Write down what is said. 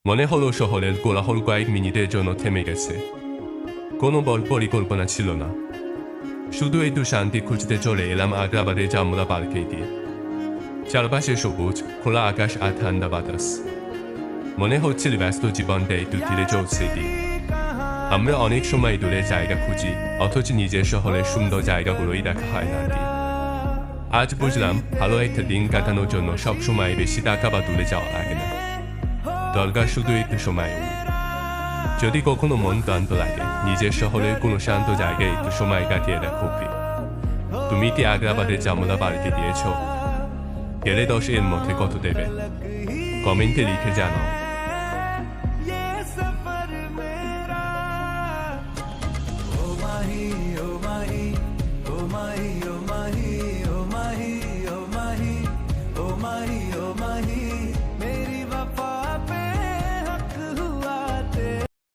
মনে হলো শহরের কোলাহল কয়েক মিনিটের জন্য থেমে গেছে। কোনো বড় পরিকল্পনা ছিল না, শুধু একটু শান্তি খুঁজতে চলে এলাম আগ্রাবাদের জামুরা পার্কে দিয়ে। চারপাশে সবুজ, খোলা আকাশ আর ঠান্ডা বাতাস। মনে হচ্ছিল ব্যস্ত জীবনটা একটু ধীরে চলছে দিয়ে। আমরা অনেক সময় দূরে জায়গা খুঁজি, অথচ নিজের শহরের সুন্দর জায়গাগুলোই দেখা হয় না দিয়ে। আজ বুঝলাম, ভালো একটা দিন কাটানোর জন্য সবসময় বেশি টাকা বা দূরে যাওয়া লাগে না, দরকার শুধু একটু সময়। যদি কখনো মন ক্লান্ত লাগে, নিজের শহরের কোনো শান্ত জায়গায় একটু সময় কাটিয়ে দেখো। তুমি কি আগ্রাবাদের জামুরা পার্কে দিয়েছ? গেলে 10 এর মধ্যে কত দেবে? কমেন্টে লিখে জানাও।